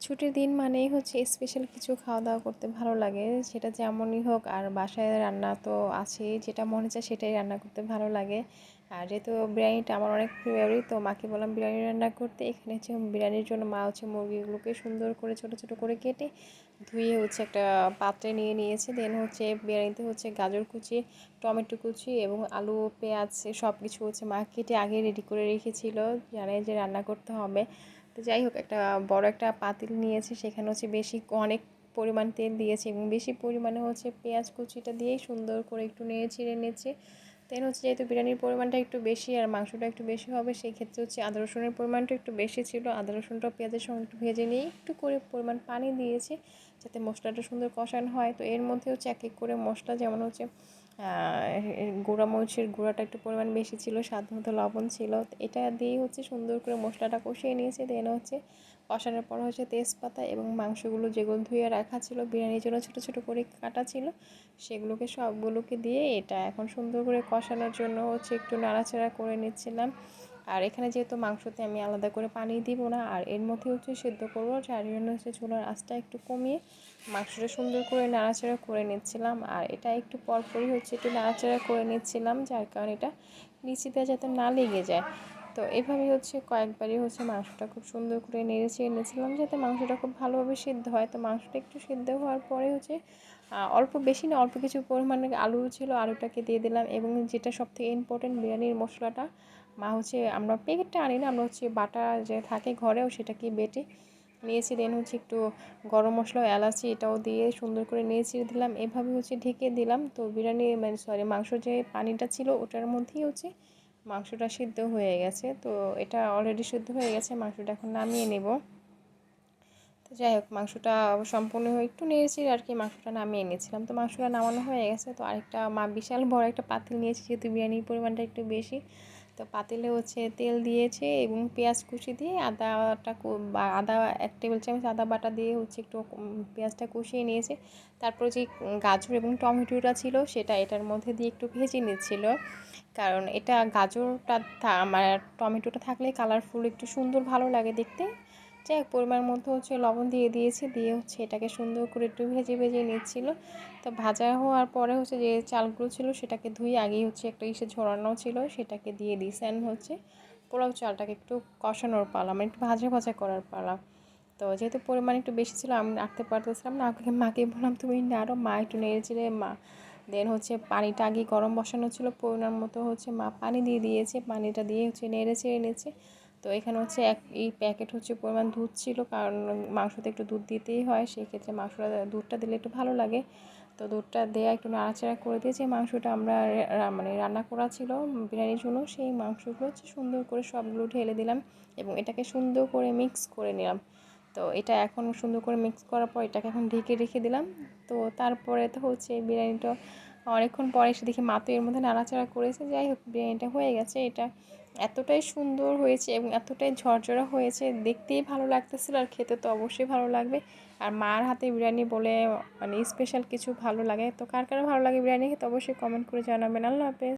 ছুটির দিন মানেই হচ্ছে স্পেশাল কিছু খাওয়া দাওয়া করতে ভালো লাগে, সেটা যেমনই হোক। আর বাসায় রান্না তো আছেই, যেটা মনে চায় সেটাই রান্না করতে ভালো লাগে। আর যেহেতু বিরিয়ানিটা আমার অনেক ফেভারিট, তো মাকে বললাম বিরিয়ানি রান্না করতে। এখানে হচ্ছে বিরিয়ানির জন্য মা হচ্ছে মুরগিগুলোকে সুন্দর করে ছোটো ছোটো করে কেটে ধুয়ে হচ্ছে একটা পাত্রে নিয়ে নিয়েছে। দেন হচ্ছে বিরিয়ানিতে হচ্ছে গাজর কুচি, টমেটো কুচি এবং আলু পেঁয়াজ সব কিছু হচ্ছে মা কেটে আগে রেডি করে রেখেছিল, জানে যে রান্না করতে হবে। তো যাই হোক, একটা বড় একটা পাতিল নিয়েছি, সেখানে হচ্ছে অনেক পরিমাণ তেল দিয়েছি এবং বেশি পরিমাণে হচ্ছে পেঁয়াজ কুচিটা দিয়েই সুন্দর করে একটু নেড়ে ছেড়ে নিয়েছি। দেন হচ্ছে যেহেতু বিরিয়ানির পরিমাণটা একটু বেশি আর মাংসটা একটু বেশি হবে, সেই ক্ষেত্রে হচ্ছে আদা রসুনের পরিমাণটা একটু বেশি ছিল। আদা রসুনটা পেঁয়াজের সঙ্গে একটু ভেজে নিয়ে একটু করে পরিমাণ পানি দিয়েছি, যাতে মশলাটা সুন্দর কষানো হয়। তো এর মধ্যে হচ্ছে এক এক করে মশলা, যেমন হচ্ছে গুঁড়া মরিচের গুঁড়াটা একটু পরিমাণ বেশি ছিল, স্বাদ মতো লবণ ছিল। এটা দিয়ে হচ্ছে সুন্দর করে মশলাটা কষিয়ে নিয়েছে। দেন হচ্ছে কষানোর পর হচ্ছে তেজপাতা এবং মাংসগুলো যেগুলো ধুয়ে রাখা ছিল, বিরিয়ানির জন্য ছোটো ছোটো করে কাটা ছিল, সেগুলোকে সবগুলোকে দিয়ে এটা এখন সুন্দর করে কষানোর জন্য হচ্ছে একটু নাড়াচাড়া করে নিচ্ছিলাম। আর এখানে যেহেতু মাংসতে আমি আলাদা করে পানি দিব না, আর এর মধ্যে হচ্ছে সেদ্ধ করবো, যার জন্য হচ্ছে চুলার আঁচটা একটু কমিয়ে মাংসটা সুন্দর করে নাড়াচাড়া করে নিচ্ছিলাম। আর এটা একটু পরপরই হচ্ছে একটু নাড়াচাড়া করে নিচ্ছিলাম, যার কারণে এটা নিচেতে যাতে না লেগে যায়। তো এভাবেই হচ্ছে কয়েকবারই হচ্ছে মাংসটা খুব সুন্দর করে নেড়ে চেড়ে নিয়েছিলাম, যাতে মাংসটা খুব ভালোভাবে সিদ্ধ হয়। তো মাংসটা একটু সিদ্ধ হওয়ার পরে হচ্ছে অল্প, বেশি না, অল্প কিছু পরিমাণে আলু ছিল, আলুটাকে দিয়ে দিলাম। এবং যেটা সবথেকে ইম্পর্টেন্ট, বিরিয়ানির মশলাটা মা হচ্ছে, আমরা প্যাকেটটা আনি না, আমরা হচ্ছে বাটা যে থাকে ঘরেও, সেটাকে বেটে নিয়েছি। দেন হচ্ছে একটু গরম মশলা, এলাচি এটাও দিয়ে সুন্দর করে নেড়ে দিলাম, এভাবে হচ্ছে ঢেকে দিলাম। তো বিরিয়ানি মানে সরি মাংস যে পানিটা ছিল ওটার মধ্যেই হচ্ছে মাংসটা সিদ্ধ হয়ে গেছে। তো এটা অলরেডি সিদ্ধ হয়ে গেছে, মাংসটা এখন নামিয়ে নেব। তো যাই হোক, মাংসটা সম্পূর্ণ হয়ে একটু নেড়েছি আর কি, মাংসটা নামিয়ে এনেছিলাম। তো মাংসটা নামানো হয়ে গেছে। তো আরেকটা বিশাল বড় একটা পাতিল নিয়েছি, যেহেতু বিরিয়ানির পরিমাণটা একটু বেশি। তো পাতিলে হচ্ছে তেল দিয়েছে এবং পেঁয়াজ কুচি দিয়ে আদা 1 টেবিল চামচ আদা বাটা দিয়ে হচ্ছে একটু পেঁয়াজটা কষিয়ে নিয়েছে। তারপর যে গাজর এবং টমেটোটা ছিল সেটা এটার মধ্যে দিয়ে একটু ভেজে নিচ্ছিল, কারণ এটা গাজরটা আমার টমেটোটা থাকলে কালারফুল একটু সুন্দর ভালো লাগে দেখতে। যাই হোক, পরিমাণ মতো হচ্ছে লবণ দিয়ে দিয়েছি, দিয়ে হচ্ছে এটাকে সুন্দর করে একটু ভেজে ভেজে নিচ্ছিল। তো ভাজা হওয়ার পরে হচ্ছে যে চালগুলো ছিল সেটাকে ধুয়ে আগেই হচ্ছে একটা ঝরানো ছিল, সেটাকে দিয়ে দিয়েছি। অ্যান্ড হচ্ছে পোলাও চালটাকে একটু কষানোর পালা, মানে একটু ভাজা ভাজা করার পালা। তো যেহেতু পরিমাণ একটু বেশি ছিল, আমি নাড়তে পারতেছিলাম না, মাকে বললাম তুমি নাড়ো, মা একটু নেড়েছিলে মা। দেন হচ্ছে পানিটা আগে গরম বসানো ছিল, পরিমাণ মতো হচ্ছে মা পানি দিয়ে দিয়েছে, পানিটা দিয়ে হচ্ছে নেড়ে চেড়ে নিয়েছে। তো এখানে হচ্ছে এই প্যাকেট হচ্ছে পরিমাণ দুধ ছিল, কারণ মাংসতে একটু দুধ দিতেই হয়, সেই ক্ষেত্রে মাংসটা দুধটা দিলে একটু ভালো লাগে। তো দুধটা দেওয়া একটু নাড়াচাড়া করে দিয়ে যে মাংসটা আমরা মানে রান্না করা ছিল বিরিয়ানির জন্য, সেই মাংসগুলো হচ্ছে সুন্দর করে সবগুলো ঢেলে দিলাম এবং এটাকে সুন্দর করে মিক্স করে নিলাম। তো এটা এখন সুন্দর করে মিক্স করার পর এটাকে এখন ঢেকে রেখে দিলাম। তো তারপরে তো হচ্ছে বিরিয়ানিটা অনেকক্ষণ পরে এসে দেখি মা তো এর মধ্যে নাড়াচাড়া করেছে। যাই হোক, বিরিয়ানিটা হয়ে গেছে। এটা এতটাই সুন্দর হয়েছে এবং এতটাই ঝরঝরা হয়েছে, দেখতেই ভালো লাগতেছিল, আর খেতে তো অবশ্যই ভালো লাগবে। আর মার হাতে বিরিয়ানি বলে মানে স্পেশাল কিছু ভালো লাগে। তো কার কার ভালো লাগে বিরিয়ানি খেতে অবশ্যই কমেন্ট করে জানাবেন। আল্লাহ হাফেজ।